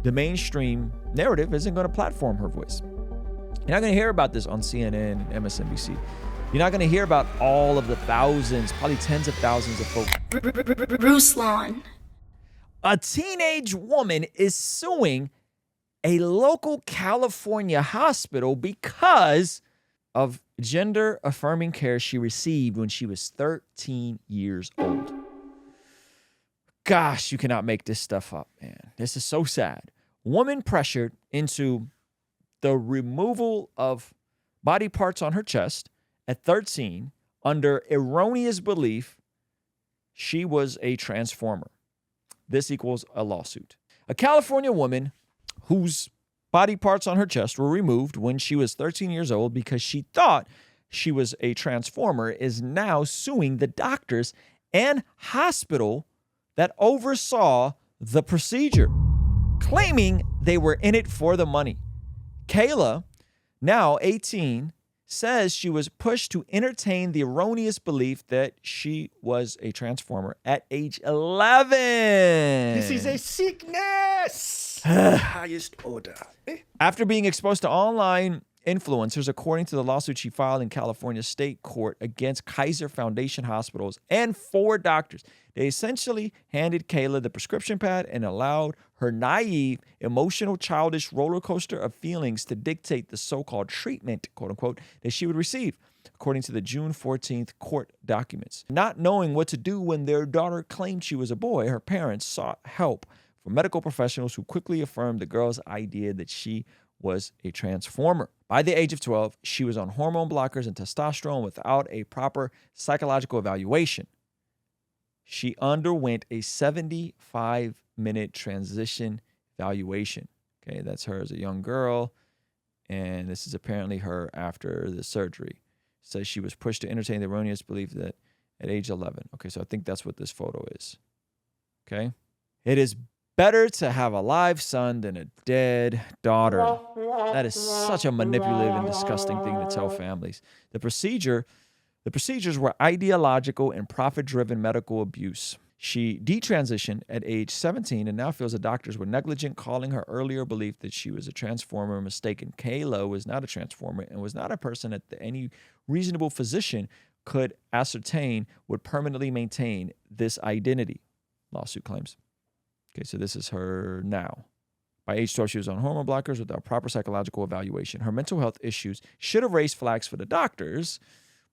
the mainstream narrative isn't going to platform her voice. You're not going to hear about this on CNN and MSNBC. You're not going to hear about all of the thousands, probably tens of thousands of folks. Ruslan. A teenage woman is suing a local California hospital because of gender-affirming care she received when she was 13 years old. Gosh, you cannot make this stuff up, man. This is so sad. Woman pressured into the removal of body parts on her chest at 13 under erroneous belief she was a transformer. This equals a lawsuit. A California woman whose body parts on her chest were removed when she was 13 years old because she thought she was a transformer is now suing the doctors and hospital that oversaw the procedure, claiming they were in it for the money. Kayla, now 18, says she was pushed to entertain the erroneous belief that she was a transformer at age 11. This is a sickness. Highest order. After being exposed to online influencers, according to the lawsuit she filed in California State Court against Kaiser Foundation hospitals and 4 doctors, they essentially handed Kayla the prescription pad and allowed her naive, emotional, childish roller coaster of feelings to dictate the so-called treatment, quote unquote, that she would receive, according to the June 14th court documents. Not knowing what to do when their daughter claimed she was a boy, her parents sought help from medical professionals who quickly affirmed the girl's idea that she was a transformer. By the age of 12, she was on hormone blockers and testosterone without a proper psychological evaluation. She underwent a 75-minute transition evaluation. Okay, that's her as a young girl, and this is apparently her after the surgery. Says she was pushed to entertain the erroneous belief that at age 11. Okay, so I think that's what this photo is. Okay? It is better to have a live son than a dead daughter. That is such a manipulative and disgusting thing to tell families. The procedures were ideological and profit-driven medical abuse. She detransitioned at age 17 and now feels the doctors were negligent, calling her earlier belief that she was a transformer mistaken. Kayla was not a transformer and was not a person that any reasonable physician could ascertain would permanently maintain this identity, lawsuit claims. Okay, so this is her now. By age 12, she was on hormone blockers without proper psychological evaluation. Her mental health issues should have raised flags for the doctors,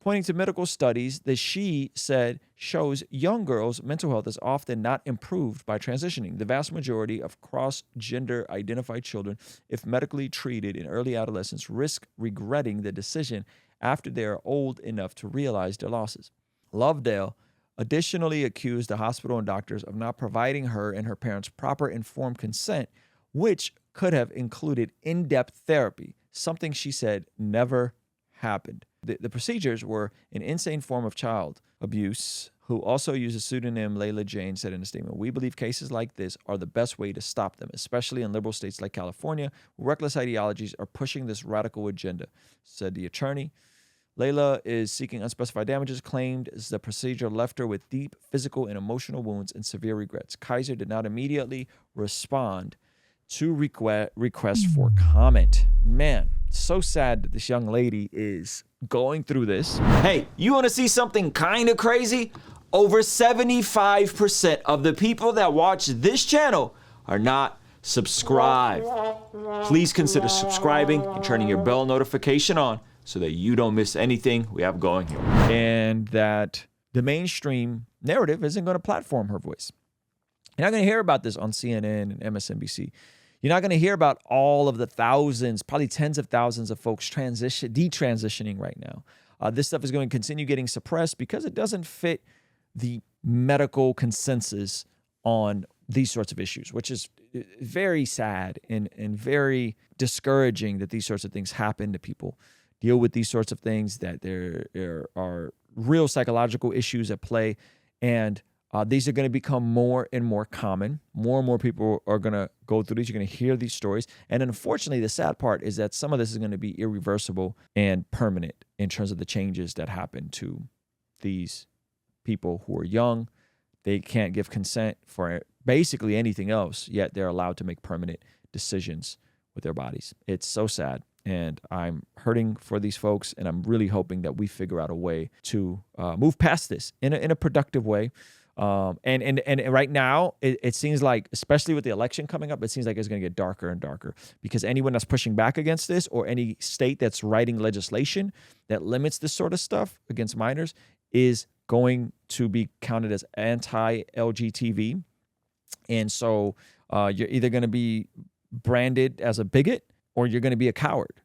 pointing to medical studies that she said shows young girls' mental health is often not improved by transitioning. The vast majority of cross-gender identified children, if medically treated in early adolescence, risk regretting the decision after they are old enough to realize their losses. Lovedale additionally accused the hospital and doctors of not providing her and her parents proper informed consent, which could have included in-depth therapy, something she said never happened. The procedures were an insane form of child abuse, who also used a pseudonym. Layla Jane said in a statement, "We believe cases like this are the best way to stop them, especially in liberal states like California, where reckless ideologies are pushing this radical agenda," said the attorney. Layla is seeking unspecified damages, claimed the procedure left her with deep physical and emotional wounds and severe regrets. Kaiser did not immediately respond to requests for comment. Man, so sad that this young lady is going through this. Hey, you want to see something kind of crazy? Over 75% of the people that watch this channel are not subscribed. Please consider subscribing and turning your bell notification on so that you don't miss anything we have going here. And that the mainstream narrative isn't going to platform her voice. You're not going to hear about this on CNN and MSNBC. You're not going to hear about all of the thousands, probably tens of thousands of folks detransitioning right now. This stuff is going to continue getting suppressed because it doesn't fit the medical consensus on these sorts of issues, which is very sad and very discouraging that these sorts of things happen to people. Deal with these sorts of things, that there are real psychological issues at play, and these are going to become more and more common. More and more people are going to go through these. You're going to hear these stories. And unfortunately, the sad part is that some of this is going to be irreversible and permanent in terms of the changes that happen to these people who are young. They can't give consent for basically anything else, yet they're allowed to make permanent decisions with their bodies. It's so sad. And I'm hurting for these folks, and I'm really hoping that we figure out a way to move past this in a productive way. And right now, it seems like, especially with the election coming up, it seems like it's going to get darker and darker, because anyone that's pushing back against this, or any state that's writing legislation that limits this sort of stuff against minors, is going to be counted as anti-LGTB. And so you're either going to be branded as a bigot, or you're going to be a coward.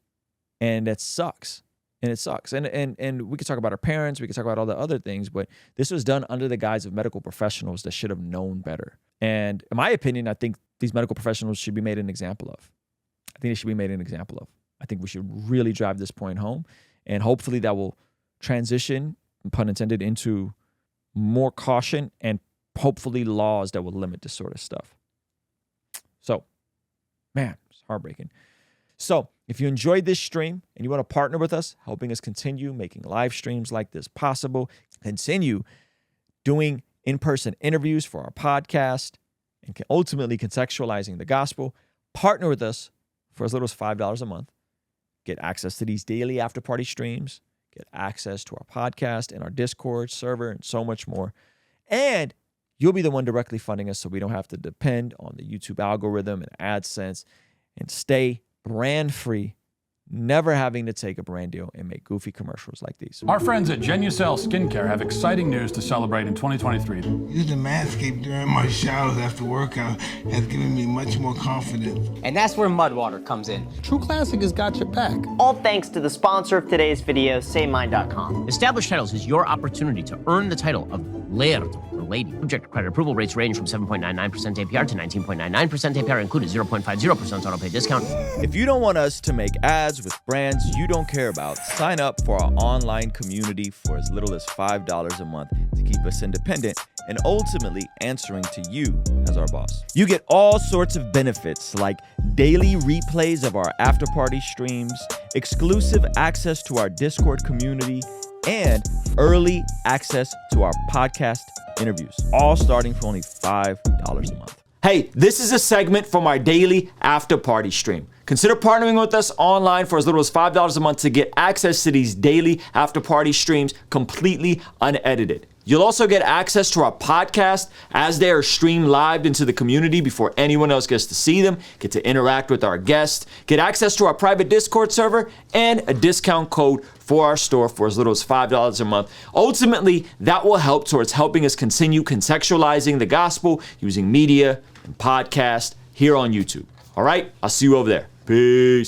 And that sucks. And it sucks. And we could talk about our parents, we could talk about all the other things, but this was done under the guise of medical professionals that should have known better. And in my opinion, I think these medical professionals should be made an example of. I think they should be made an example of. I think we should really drive this point home. And hopefully that will transition, pun intended, into more caution and hopefully laws that will limit this sort of stuff. So, man, it's heartbreaking. So if you enjoyed this stream and you want to partner with us, helping us continue making live streams like this possible, continue doing in-person interviews for our podcast, and ultimately contextualizing the gospel, partner with us for as little as $5 a month. Get access to these daily after-party streams, get access to our podcast and our Discord server, and so much more. And you'll be the one directly funding us, so we don't have to depend on the YouTube algorithm and AdSense, and stay brand free, never having to take a brand deal and make goofy commercials like these. Our friends at Genucel Skincare have exciting news to celebrate in 2023. Using Manscaped during my showers after workout has given me much more confidence. And that's where Mudwater comes in. True Classic has got your back. All thanks to the sponsor of today's video, SayMine.com. Established Titles is your opportunity to earn the title of Laird, or Lady. Subject to credit approval, rates range from 7.99% APR to 19.99% APR, included 0.50% auto pay discount. If you don't want us to make ads with brands you don't care about, sign up for our online community for as little as $5 a month to keep us independent and ultimately answering to you as our boss. You get all sorts of benefits like daily replays of our after party streams, exclusive access to our Discord community, and early access to our podcast interviews, all starting for only $5 a month. Hey, this is a segment from our daily after party stream. Consider partnering with us online for as little as $5 a month to get access to these daily after party streams completely unedited. You'll also get access to our podcast as they are streamed live into the community before anyone else gets to see them, get to interact with our guests, get access to our private Discord server, and a discount code for our store for as little as $5 a month. Ultimately, that will help towards helping us continue contextualizing the gospel using media and podcast here on YouTube. All right, I'll see you over there. Peace.